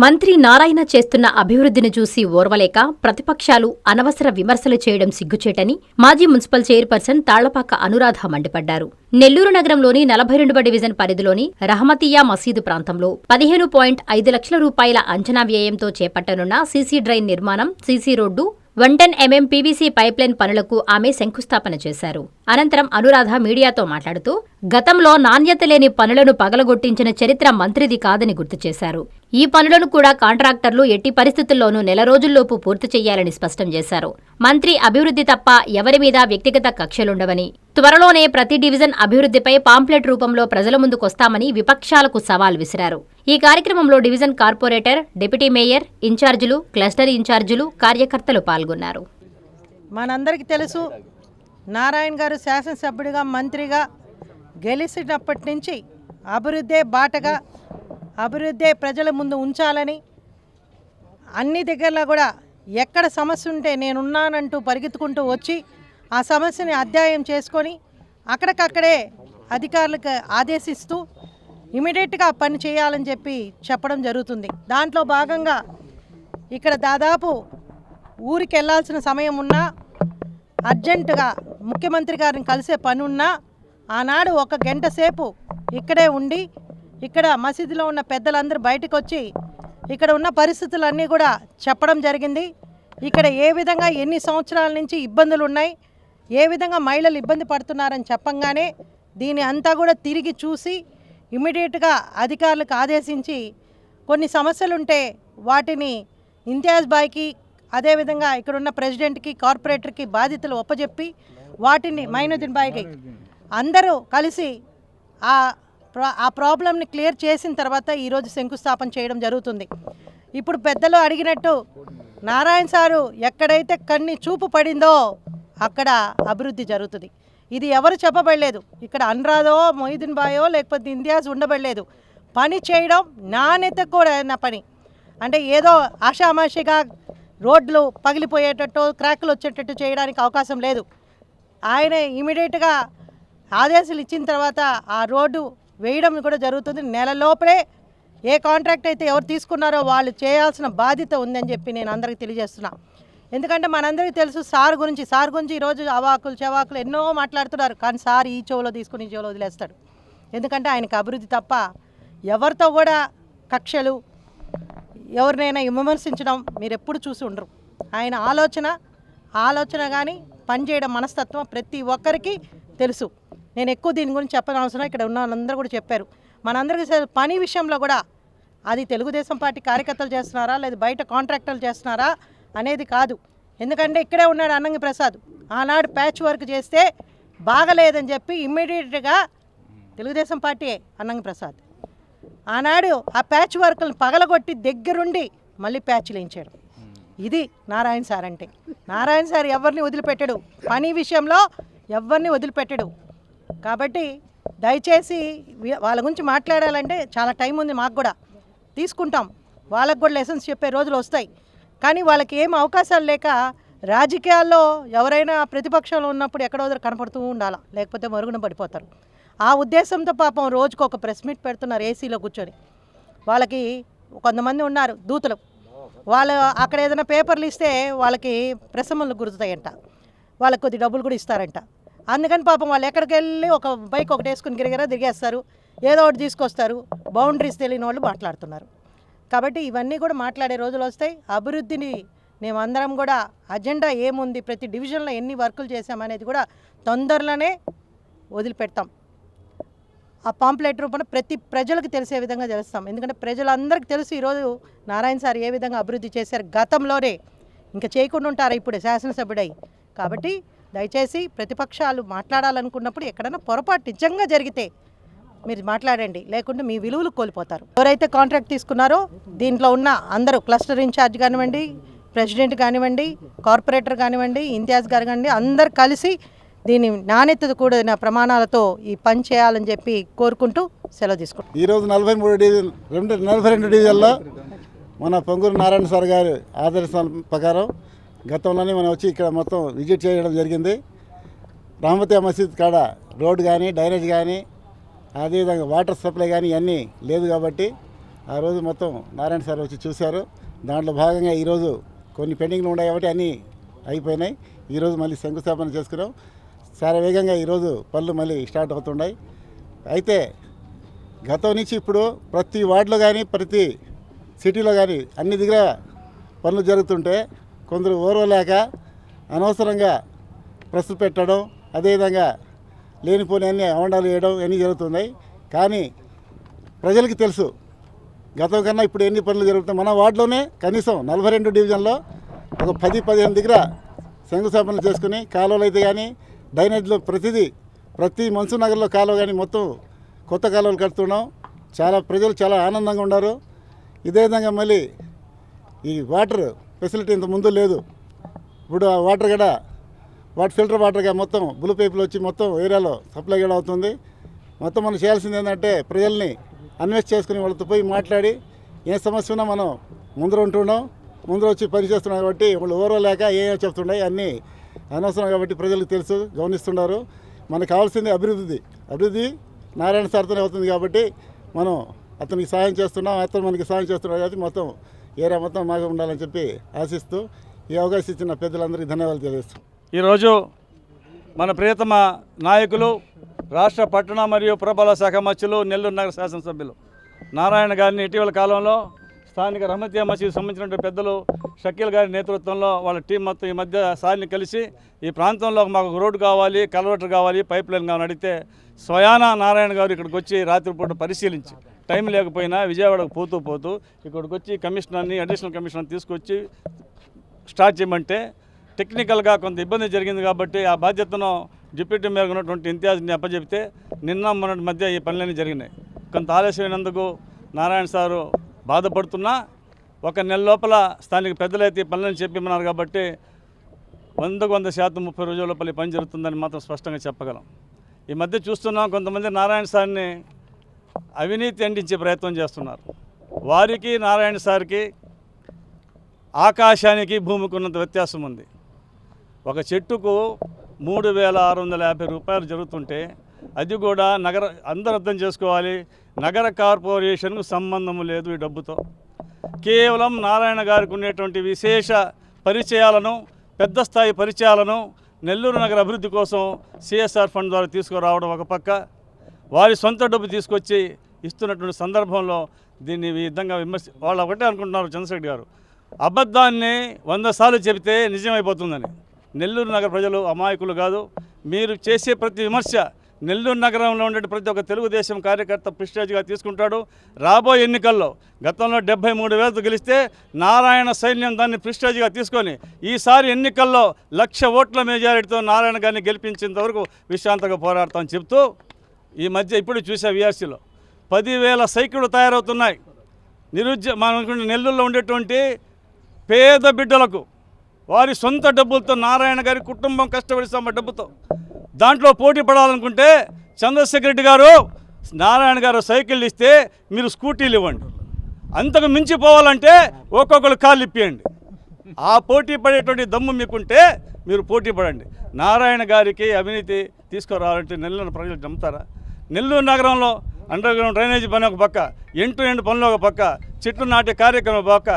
మంత్రి నారాయణ చేస్తున్న అభివృద్ధిని చూసి ఓర్వలేక ప్రతిపక్షాలు అనవసర విమర్శలు చేయడం సిగ్గుచేటని మాజీ మున్సిపల్ చైర్పర్సన్ తాళ్లపాక అనురాధ మండిపడ్డారు. నెల్లూరు నగరంలోని 42వ డివిజన్ పరిధిలోని రహమతియా మసీదు ప్రాంతంలో 15.5 లక్షల రూపాయల అంచనా వ్యయంతో చేపట్టనున్న సీసీ డ్రైన్ నిర్మాణం, CC road, 110 mm PVC pipeline పనులకు ఆమె శంకుస్థాపన చేశారు. అనంతరం అనురాధ మీడియాతో మాట్లాడుతూ గతంలో నాణ్యత లేని పనులను పగలగొట్టించిన చరిత్ర మంత్రిది కాదని గుర్తు చేశారు. ఈ పనులను కూడా కాంట్రాక్టర్లు ఎట్టి పరిస్థితుల్లోనూ నెల రోజుల్లోపు పూర్తి చేయాలని స్పష్టం చేశారు. మంత్రి అభివృద్ధి తప్ప ఎవరి మీద వ్యక్తిగత కక్షలుండవని, త్వరలోనే ప్రతి డివిజన్ అభివృద్ధిపై పాంప్లెట్ రూపంలో ప్రజల ముందుకొస్తామని విపక్షాలకు సవాల్ విసిరారు. ఈ కార్యక్రమంలో డివిజన్ కార్పొరేటర్, డిప్యూటీ మేయర్, ఇన్ఛార్జీలు, క్లస్టర్ ఇన్ఛార్జీలు, కార్యకర్తలు పాల్గొన్నారు. మనందరికీ తెలుసు, నారాయణ గారు శాసనసభ్యుడిగా, మంత్రిగా గెలిచినప్పటి నుంచి అభివృద్ధే బాటగా, అభివృద్ధే ప్రజల ముందు ఉంచాలని, అన్ని దగ్గరలో కూడా ఎక్కడ సమస్య ఉంటే నేనున్నానంటూ పరిగెత్తుకుంటూ వచ్చి ఆ సమస్యని అధ్యయనం చేసుకొని అక్కడికక్కడే అధికారులకు ఆదేశిస్తూ ఇమీడియట్గా పని చేయాలని చెప్పడం జరుగుతుంది. దాంట్లో భాగంగా ఇక్కడ దాదాపు ఊరికి వెళ్ళాల్సిన సమయం ఉన్నా, అర్జెంటుగా ముఖ్యమంత్రి గారిని కలిసే పని ఉన్నా, ఆనాడు 1 గంట సేపు ఇక్కడే ఉండి ఇక్కడ మసీదులో ఉన్న పెద్దలందరూ బయటకు వచ్చి ఇక్కడ ఉన్న పరిస్థితులన్నీ కూడా చెప్పడం జరిగింది. ఇక్కడ ఏ విధంగా ఎన్ని సంవత్సరాల నుంచి ఇబ్బందులు ఉన్నాయి, ఏ విధంగా మహిళలు ఇబ్బంది పడుతున్నారని చెప్పంగానే దీని అంతా కూడా తిరిగి చూసి ఇమీడియట్గా అధికారులకు ఆదేశించి కొన్ని సమస్యలుంటే వాటిని ఇంతియాజ్ బాయ్కి, అదేవిధంగా ఇక్కడున్న ప్రెసిడెంట్కి, కార్పొరేటర్కి బాధ్యతలు ఒప్పజెప్పి వాటిని మైనుద్దీన్ బాయ్కి అందరూ కలిసి ఆ ప్రాబ్లంని క్లియర్ చేసిన తర్వాత ఈరోజు శంకుస్థాపన చేయడం జరుగుతుంది. ఇప్పుడు పెద్దలు అడిగినట్టు నారాయణ సారు ఎక్కడైతే కన్ని చూపు పడిందో అక్కడ అభివృద్ధి జరుగుతుంది. ఇది ఎవరు చెప్పబడలేదు. ఇక్కడ అనురాధో, మొయిద్దీన్ బాయో లేకపోతే ఇంతియాజ్ ఉండబడలేదు. పని చేయడం నాణ్యత కూడా నా పని. అంటే ఏదో ఆషామాషిగా రోడ్లు పగిలిపోయేటట్టు, క్రాకులు వచ్చేటట్టు చేయడానికి అవకాశం లేదు. ఆయన ఇమీడియట్గా ఆదేశాలు ఇచ్చిన తర్వాత ఆ రోడ్డు వేయడం కూడా జరుగుతుంది. నెల లోపలే ఏ కాంట్రాక్ట్ అయితే ఎవరు తీసుకున్నారో వాళ్ళు చేయాల్సిన బాధ్యత ఉందని చెప్పి నేను అందరికీ తెలియజేస్తున్నా. ఎందుకంటే మనందరికీ తెలుసు సార్ గురించి ఈరోజు అవాకులు చెవాకులు ఎన్నో మాట్లాడుతున్నారు. కానీ సార్ ఈ చెవులో తీసుకుని ఈ చెవులో వదిలేస్తాడు. ఎందుకంటే ఆయనకు అభివృద్ధి తప్ప ఎవరితో కూడా కక్షలు, ఎవరినైనా విమర్శించడం మీరు ఎప్పుడు చూసి ఉండరు. ఆయన ఆలోచన కానీ పనిచేయడం మనస్తత్వం ప్రతి ఒక్కరికి తెలుసు. నేను ఎక్కువ దీని గురించి చెప్పని అవసరం, ఇక్కడ ఉన్న వాళ్ళందరూ కూడా చెప్పారు. మనందరికీ పని విషయంలో కూడా అది తెలుగుదేశం పార్టీ కార్యకర్తలు చేస్తున్నారా లేదా బయట కాంట్రాక్టర్లు చేస్తున్నారా అనేది కాదు. ఎందుకంటే ఇక్కడే ఉన్నాడు అన్నంగి ప్రసాద్. ఆనాడు ప్యాచ్ వర్క్ చేస్తే బాగలేదని చెప్పి ఇమ్మీడియట్గా తెలుగుదేశం పార్టీయే అన్నంగి ప్రసాద్ ఆనాడు ఆ ప్యాచ్ వర్క్లను పగలగొట్టి దగ్గరుండి మళ్ళీ ప్యాచ్లు వేయించాడు. ఇది నారాయణ సార్ అంటే. నారాయణ సార్ ఎవరిని వదిలిపెట్టడు, పని విషయంలో ఎవరిని వదిలిపెట్టడు. కాబట్టి దయచేసి వాళ్ళ గురించి మాట్లాడాలంటే చాలా టైం ఉంది, మాకు కూడా తీసుకుంటాం. వాళ్ళకు కూడా లెసన్స్ చెప్పే రోజులు వస్తాయి. కానీ వాళ్ళకి ఏం అవకాశాలు లేక రాజకీయాల్లో ఎవరైనా ప్రతిపక్షంలో ఉన్నప్పుడు ఎక్కడో దగ్గర కనపడుతూ ఉండాలా, లేకపోతే మరుగున పడిపోతారు. ఆ ఉద్దేశంతో పాపం రోజుకు ఒక ప్రెస్ మీట్ పెడుతున్నారు ఏసీలో కూర్చొని. వాళ్ళకి కొంతమంది ఉన్నారు దూతలు, వాళ్ళు అక్కడ ఏదైనా పేపర్లు ఇస్తే వాళ్ళకి ప్రసమలు గుర్తుతాయంట, వాళ్ళకి కొద్ది డబ్బులు కూడా ఇస్తారంట. అందుకని పాపం వాళ్ళు ఎక్కడికి వెళ్ళి ఒక బైక్ ఒకటి వేసుకుని గిరిగిరా తిరిగేస్తారు, ఏదో ఒకటి తీసుకొస్తారు. బౌండరీస్ తెలియని వాళ్ళు మాట్లాడుతున్నారు. కాబట్టి ఇవన్నీ కూడా మాట్లాడే రోజులు వస్తాయి. అభివృద్ధిని మేమందరం కూడా అజెండా ఏముంది, ప్రతి డివిజన్లో ఎన్ని వర్కులు చేసామనేది కూడా తొందరలోనే వదిలిపెడతాం. ఆ పాంప్లెట్ రూపంలో ప్రతి ప్రజలకు తెలిసే విధంగా చేస్తాం. ఎందుకంటే ప్రజలందరికీ తెలుసు ఈరోజు నారాయణ సార్ ఏ విధంగా అభివృద్ధి చేశారు గతంలోనే. ఇంకా చేయకుండా ఉంటారా ఇప్పుడు శాసనసభ్యుడై? కాబట్టి దయచేసి ప్రతిపక్షాలు మాట్లాడాలనుకున్నప్పుడు ఎక్కడైనా పొరపాటు నిజంగా జరిగితే మీరు మాట్లాడండి, లేకుంటే మీ విలువలు కోల్పోతారు. ఎవరైతే కాంట్రాక్ట్ తీసుకున్నారో దీంట్లో ఉన్న అందరూ క్లస్టర్ ఇన్ఛార్జ్ కానివ్వండి, ప్రెసిడెంట్ కానివ్వండి, కార్పొరేటర్ కానివ్వండి, ఇంతియాజ్ గారు కానివ్వండి, అందరు కలిసి దీని నాణ్యత కూడిన ప్రమాణాలతో ఈ పని చేయాలని చెప్పి కోరుకుంటూ సెలవు తీసుకుంటాం. ఈరోజు 42 డివిజన్లో మన పొంగూరు నారాయణ సార్ గారి ఆదర్శాల ప్రకారం గతంలోనే మనం వచ్చి ఇక్కడ మొత్తం విజిట్ చేయడం జరిగింది. రహమతియా మసీద్ కాడ రోడ్డు కానీ, డ్రైనేజ్ కానీ, అదేవిధంగా వాటర్ సప్లై కానీ ఇవన్నీ లేదు. కాబట్టి ఆ రోజు మొత్తం నారాయణ సార్ వచ్చి చూశారు. దాంట్లో భాగంగా ఈరోజు కొన్ని పెండింగ్లు ఉన్నాయి కాబట్టి అన్నీ అయిపోయినాయి. ఈరోజు మళ్ళీ శంకుస్థాపన చేసుకున్నాం. చాలా వేగంగా ఈరోజు పనులు మళ్ళీ స్టార్ట్ అవుతున్నాయి. అయితే గతం నుంచి ఇప్పుడు ప్రతి వార్డులో కానీ ప్రతి సిటీలో కానీ అన్ని దగ్గర పనులు జరుగుతుంటే కొందరు ఓర్వలేక అనవసరంగా ప్రస్తుతం పెట్టడం, అదేవిధంగా లేనిపోని అన్ని అవండాలు వేయడం అన్నీ జరుగుతున్నాయి. కానీ ప్రజలకి తెలుసు గతం కన్నా ఇప్పుడు ఎన్ని పనులు జరుగుతాయి. మన వార్డులోనే కనీసం 42 డివిజన్లో ఒక 10-15 దగ్గర శంకుస్థాపనలు చేసుకుని కాలువలు అయితే కానీ డ్రైనేజ్లో ప్రతి మన్సూర్ నగర్లో కాలువ కానీ మొత్తం కొత్త కాలువలు కడుతున్నాం. ప్రజలు చాలా ఆనందంగా ఉన్నారు. ఇదే విధంగా మళ్ళీ ఈ వాటర్ ఫెసిలిటీ ఇంత ముందు లేదు. ఇప్పుడు ఆ వాటర్ కూడా ఫిల్టర్ వాటర్గా మొత్తం బ్లూ పైపులు వచ్చి మొత్తం ఏరియాలో సప్లై కూడా అవుతుంది. మొత్తం మనం చేయాల్సింది ఏంటంటే ప్రజల్ని అన్వెస్ట్ చేసుకుని వాళ్ళతో పోయి మాట్లాడి ఏ సమస్య ఉన్నా మనం ముందర వచ్చి పని చేస్తున్నాం కాబట్టి వాళ్ళు ఓర్వలేక ఏమేమి చెప్తున్నాయి అన్నీ అనవసరం కాబట్టి ప్రజలకు తెలుసు, గమనిస్తున్నారు. మనకు కావాల్సింది అభివృద్ధి నారాయణ సార్తోనే అవుతుంది కాబట్టి మనం అతనికి సహాయం చేస్తున్నాం, అతను మనకి సహాయం చేస్తున్నాడు కాబట్టి మొత్తం ఏరియా మొత్తం బాగా ఉండాలని చెప్పి ఆశిస్తూ ఈ అవకాశం ఇచ్చిన పెద్దలందరికీ ధన్యవాదాలు తెలియజేస్తాం. ఈరోజు మన ప్రియతమ నాయకులు రాష్ట్ర పట్టణ మరియు పురపాలక శాఖ మంత్రులు నెల్లూరు నగర శాసనసభ్యులు నారాయణ గారిని ఇటీవల కాలంలో స్థానిక రహమతియా మసీద్ సంబంధించినటువంటి పెద్దలు షకీల్ గారి నేతృత్వంలో వాళ్ళ టీం మొత్తం ఈ మధ్య సార్ని కలిసి ఈ ప్రాంతంలో మాకు రోడ్డు కావాలి, కలవటర్ కావాలి, పైప్ లైన్ కావాలని అడిగితే స్వయానా నారాయణ గారు ఇక్కడికి వచ్చి రాత్రిపూట పరిశీలించి టైం లేకపోయినా విజయవాడకు పోతూ ఇక్కడికి వచ్చి కమిషనర్ని అడిషనల్ కమిషనర్ తీసుకొచ్చి స్టార్ట్ చేయమంటే టెక్నికల్గా కొంత ఇబ్బంది జరిగింది కాబట్టి ఆ బాధ్యతను డిప్యూటీ మేయర్ ఉన్నటువంటి ఇంతియాజ్ని అప్పచెప్తే నిన్న మొన్నటి మధ్య ఈ పనులన్నీ జరిగినాయి. కొంత ఆలస్యమైనందుకు నారాయణ సారు బాధపడుతున్నా 1 నెల లోపల స్థానిక పెద్దలైతే ఈ పనులని చెప్పిమన్నారు కాబట్టి 100% 30 రోజుల లోపల ఈ పని జరుగుతుందని మాత్రం స్పష్టంగా చెప్పగలం. ఈ మధ్య చూస్తున్నాం కొంతమంది నారాయణ సార్ని అవినీతి అందించే ప్రయత్నం చేస్తున్నారు. వారికి నారాయణ సార్కి ఆకాశానికి భూమికి ఉన్నంత వ్యత్యాసం ఉంది. ఒక చెట్టుకు 3,650 రూపాయలు జరుగుతుంటే అది కూడా అందరూ అర్థం చేసుకోవాలి, నగర కార్పొరేషన్కు సంబంధం లేదు ఈ డబ్బుతో. కేవలం నారాయణ గారికి ఉండేటువంటి విశేష పరిచయాలను, పెద్ద స్థాయి పరిచయాలను నెల్లూరు నగర అభివృద్ధి కోసం సిఎస్ఆర్ ఫండ్ ద్వారా తీసుకురావడం ఒక పక్క, వారి సొంత డబ్బు తీసుకొచ్చి ఇస్తున్నటువంటి సందర్భంలో దీన్ని ఈ విధంగా వాళ్ళు ఒకటే అనుకుంటున్నారు చంద్రశేఖర్ గారు, అబద్ధాన్ని 100 సార్లు చెబితే నిజమైపోతుందని. నెల్లూరు నగర ప్రజలు అమాయకులు కాదు. మీరు చేసే ప్రతి విమర్శ నెల్లూరు నగరంలో ఉండే ప్రతి ఒక్క తెలుగుదేశం కార్యకర్త ప్రిస్టేజ్గా తీసుకుంటాడు. రాబోయే ఎన్నికల్లో గతంలో 73,000తో గెలిస్తే నారాయణ సైన్యం దాన్ని ప్రిస్టేజ్గా తీసుకొని ఈసారి ఎన్నికల్లో 1,00,000 ఓట్ల మెజారిటీతో నారాయణ గారిని గెలిపించేంత వరకు విశ్రాంతంగా పోరాడతామని చెప్తూ ఈ మధ్య ఇప్పుడు చూసే వీఆర్సీలో 10,000 సైకిళ్ళు తయారవుతున్నాయి. మన నెల్లూరులో ఉండేటువంటి పేద బిడ్డలకు వారి సొంత డబ్బులతో నారాయణ గారి కుటుంబం కష్టపడి సమ డబ్బుతో దాంట్లో పోటీ పడాలనుకుంటే చంద్రశేఖర్ రెడ్డి గారు నారాయణ గారు సైకిళ్ళు ఇస్తే మీరు స్కూటీలు ఇవ్వండి. అంతకు మించిపోవాలంటే ఒక్కొక్కరు కాళ్ళు ఇప్పియండి. ఆ పోటీ పడేటువంటి దమ్ము మీకుంటే మీరు పోటీ పడండి. నారాయణ గారికి అవినీతి తీసుకురావాలంటే నెల్లూరు ప్రజలు నమ్ముతారా? నెల్లూరు నగరంలో అండర్ గ్రౌండ్ డ్రైనేజీ పని ఒక పక్క, ఎండ్ పనులు ఒక పక్క, చెట్లు నాటే కార్యక్రమం ఒక పక్క,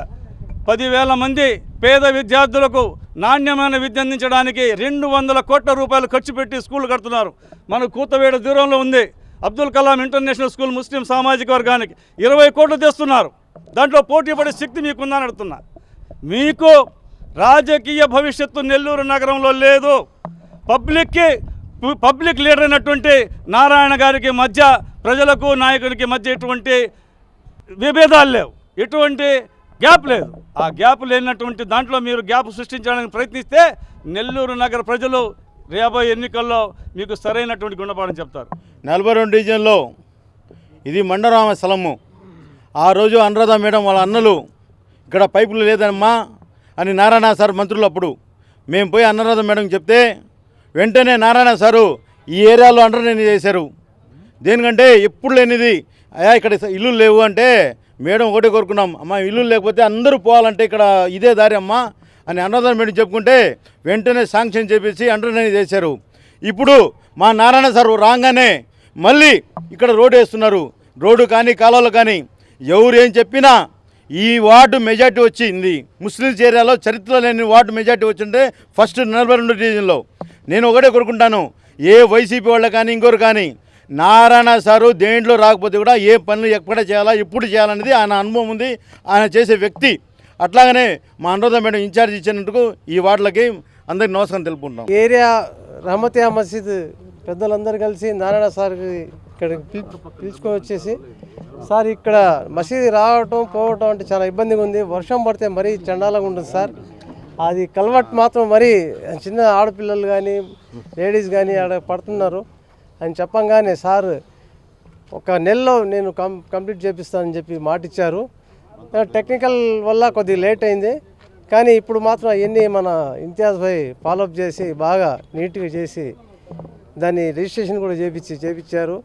10,000 మంది పేద విద్యార్థులకు నాణ్యమైన విద్య అందించడానికి 200 కోట్ల రూపాయలు ఖర్చు పెట్టి స్కూళ్ళు కడుతున్నారు. మన కూతవేడ దూరంలో ఉంది అబ్దుల్ కలాం ఇంటర్నేషనల్ స్కూల్, ముస్లిం సామాజిక వర్గానికి 20 కోట్లు తెస్తున్నారు. దాంట్లో పోటీ పడే శక్తి మీకుందని అడుగుతున్నా. మీకు రాజకీయ భవిష్యత్తు నెల్లూరు నగరంలో లేదు. పబ్లిక్ లీడర్ అయినటువంటి నారాయణ గారికి మధ్య, ప్రజలకు నాయకునికి మధ్య ఎటువంటి విభేదాలు లేవు, ఎటువంటి గ్యాప్ లేదు. ఆ గ్యాప్ లేనటువంటి దాంట్లో మీరు గ్యాప్ సృష్టించడానికి ప్రయత్నిస్తే నెల్లూరు నగర ప్రజలు రాబోయే ఎన్నికల్లో మీకు సరైనటువంటి గుణపాఠం చెప్తారు. 42 డివిజన్లో ఇది మండరామ స్థలము. ఆ రోజు అనురాధ మేడం వాళ్ళ అన్నలు ఇక్కడ పైపులు లేదమ్మా అని నారాయణ సార్ మంత్రులు అప్పుడు మేము పోయి అనురాధ మేడం చెప్తే వెంటనే నారాయణ సారు ఈ ఏరియాలో అండర్ని చేశారు. దేనికంటే ఎప్పుడు లేనిది అయ్యా ఇక్కడ ఇల్లు లేవు అంటే మేడం ఒకటే కోరుకున్నాం, అమ్మ ఇల్లు లేకపోతే అందరూ పోవాలంటే ఇక్కడ ఇదే దారి అమ్మా అని అనురాధ మేడం చెప్పుకుంటే వెంటనే శాంక్షన్ చేపించి అండర్ని చేశారు. ఇప్పుడు మా నారాయణ సార్ రాగానే మళ్ళీ ఇక్కడ రోడ్డు వేస్తున్నారు. రోడ్డు కానీ కాలువలు కానీ ఎవరు ఏం చెప్పినా ఈ వార్డు మెజార్టీ వచ్చింది. ముస్లిమ్స్ ఏరియాలో చరిత్రలో లేని వార్డు మెజార్టీ వచ్చింటే ఫస్ట్ 42 డివిజన్లో. నేను ఒకటే కోరుకుంటాను, ఏ వైసీపీ వాళ్ళు కానీ ఇంకోరు కానీ నారాయణ సారు దేంట్లో రాకపోతే కూడా ఏ పనులు ఎక్కడ చేయాలా ఎప్పుడు చేయాలనేది ఆయన అనుభవం ఉంది, ఆయన చేసే వ్యక్తి. అట్లాగనే మా అనురాధ మేడం ఇన్ఛార్జ్ ఇచ్చినందుకు ఈ వార్డులకి అందరికి నమస్కారం తెలుపుకుంటాం. ఏరియా రహమతియా మసీద్ పెద్దలందరూ కలిసి నారాయణ సార్కి ఇక్కడ పిలుచుకొని వచ్చేసి, సార్ ఇక్కడ మసీదు రావటం పోవటం అంటే చాలా ఇబ్బందిగా ఉంది, వర్షం పడితే మరీ చండాలంగా ఉంటుంది సార్, అది కల్వర్ట్ మాత్రం మరీ చిన్న ఆడపిల్లలు కానీ లేడీస్ కానీ ఆడ పడుతున్నారు అని చెప్పంగానే సార్ ఒక నెలలో నేను కంప్లీట్ చేపిస్తానని చెప్పి మాట ఇచ్చారు. టెక్నికల్ వల్ల కొద్దిగా లేట్ అయింది, కానీ ఇప్పుడు మాత్రం అవన్నీ మన ఇంతియాజ్ భాయ్ ఫాలోఅప్ చేసి బాగా నీట్గా చేసి దాన్ని రిజిస్ట్రేషన్ కూడా చేపించారు.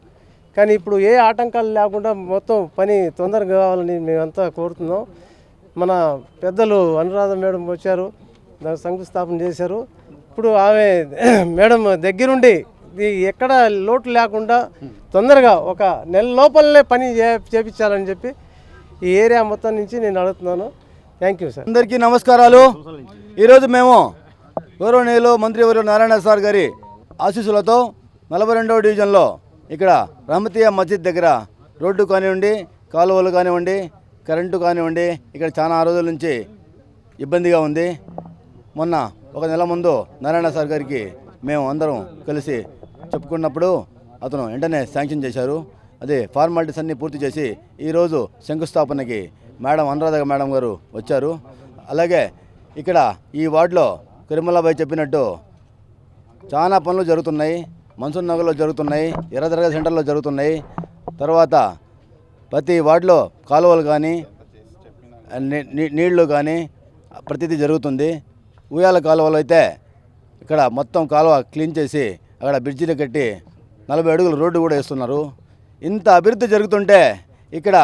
కానీ ఇప్పుడు ఏ ఆటంకాలు లేకుండా మొత్తం పని తొందరగా కావాలని మేమంతా కోరుతున్నాం. మన పెద్దలు అనురాధ మేడం వచ్చారు, దానికి శంకుస్థాపన చేశారు. ఇప్పుడు ఆమె మేడం దగ్గరుండి ఎక్కడ లోటు లేకుండా తొందరగా ఒక నెల లోపలనే పని చేపించాలని చెప్పి ఈ ఏరియా మొత్తం నుంచి నేను అడుగుతున్నాను. Thank you sir. అందరికీ నమస్కారాలు. ఈరోజు మేము గౌరవనీయులు మంత్రివర్యులు నారాయణ సార్ గారి ఆశీస్సులతో 42వ డివిజన్లో ఇక్కడ రహమతియా మస్జిద్ దగ్గర రోడ్డు కానివ్వండి, కాలువలు కానివ్వండి, కరెంటు కానివ్వండి, ఇక్కడ చాలా రోజుల నుంచి ఇబ్బందిగా ఉంది. మొన్న ఒక నెల ముందు నారాయణ సార్ గారికి మేము అందరం కలిసి చెప్పుకున్నప్పుడు అతను వెంటనే శాంక్షన్ చేశారు. అదే ఫార్మాలిటీస్ అన్నీ పూర్తి చేసి ఈరోజు శంకుస్థాపనకి మేడం అనురాధ మేడం గారు వచ్చారు. అలాగే ఇక్కడ ఈ వార్డులో కరిమల్లాబాయ్ చెప్పినట్టు చాలా పనులు జరుగుతున్నాయి. మన్సూర్ నగర్లో జరుగుతున్నాయి, ఎర్రదర్గా సెంటర్లో జరుగుతున్నాయి. తర్వాత ప్రతి వార్డులో కాలువలు కానీ నీళ్లు కానీ ప్రతిదీ జరుగుతుంది. ఉయ్యాల కాలువలు అయితే ఇక్కడ మొత్తం కాలువ క్లీన్ చేసి అక్కడ బ్రిడ్జిలు కట్టి 40 అడుగుల రోడ్డు కూడా వేస్తున్నారు. ఇంత అభివృద్ధి జరుగుతుంటే ఇక్కడ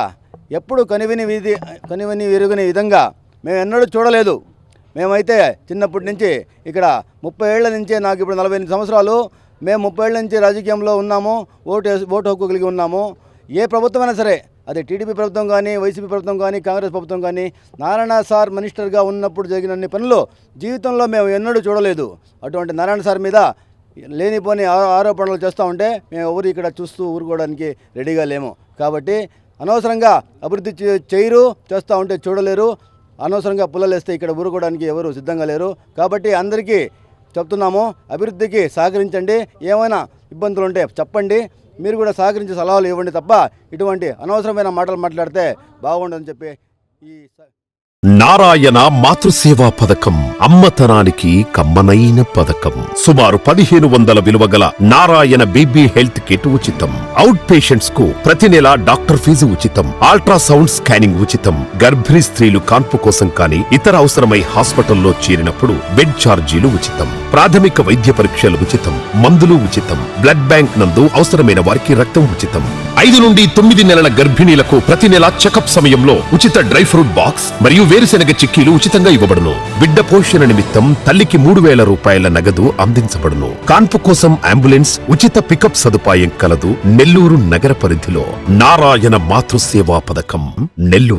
ఎప్పుడు కనివిని విరుగుని విధంగా మేము ఎన్నడూ చూడలేదు. మేమైతే చిన్నప్పటి నుంచి ఇక్కడ 30 ఏళ్ల నుంచే, నాకు ఇప్పుడు 48 సంవత్సరాలు, మేము 30 ఏళ్ల నుంచి రాజకీయంలో ఉన్నాము, ఓటు హక్కు కలిగి ఉన్నాము. ఏ ప్రభుత్వమైనా సరే, అది టీడీపీ ప్రభుత్వం కానీ, వైసీపీ ప్రభుత్వం కానీ, కాంగ్రెస్ ప్రభుత్వం కానీ, నారాయణ సార్ మినిస్టర్గా ఉన్నప్పుడు జరిగినన్ని పనులు జీవితంలో మేము ఎన్నడూ చూడలేదు. అటువంటి నారాయణ సార్ మీద లేనిపోని ఆరోపణలు చేస్తూ ఉంటే మేము ఎవరు ఇక్కడ చూస్తూ ఊరుకోవడానికి రెడీగా లేము. కాబట్టి అనవసరంగా అభివృద్ధి చేయరు, చేస్తూ ఉంటే చూడలేరు. అనవసరంగా పుల్లలేస్తే ఇక్కడ ఊరుకోవడానికి ఎవరు సిద్ధంగా లేరు. కాబట్టి అందరికీ చెప్తున్నాము, అభివృద్ధికి సహకరించండి. ఏమైనా ఇబ్బందులు ఉంటే చెప్పండి, మీరు కూడా సహకరించి సలహాలు ఇవ్వండి తప్ప ఇటువంటి అనవసరమైన మాటలు మాట్లాడితే బాగుండదని చెప్పి ఈ నారాయణ మాతృసేవా పథకం అమ్మతనానికి కమ్మనైన పథకం. సుమారు 1500 విలువగల నారాయణ బేబీ హెల్త్ కిట్ ఉచితం. అవుట్ పేషెంట్స్ కు ప్రతి నెల డాక్టర్ ఫీజు ఉచితం. అల్ట్రాసౌండ్ స్కానింగ్ ఉచితం. గర్భిణీ స్త్రీలు కాన్పు కోసం కానీ ఇతర అవసరమై హాస్పిటల్లో చేరినప్పుడు బెడ్ ఛార్జీలు ఉచితం. ప్రాథమిక వైద్య పరీక్షలు ఉచితం. మందులు ఉచితం. బ్లడ్ బ్యాంక్ నందు అవసరమైన వారికి రక్తం ఉచితం. 5 నుండి 9 నెలల గర్భిణీలకు ప్రతి నెల చెకప్ సమయంలో ఉచిత డ్రై ఫ్రూట్ బాక్స్ మరియు వేరుశెనగ చిక్కీలు ఉచితంగా ఇవ్వబడును. బిడ్డ పోషణ నిమిత్తం తల్లికి 3000 రూపాయల నగదు అందించబడును. కాన్పు కోసం అంబులెన్స్ ఉచిత పికప్ సదుపాయం కలదు. నెల్లూరు నగర పరిధిలో నారాయణ మాతృసేవా పథకం, నెల్లూరు.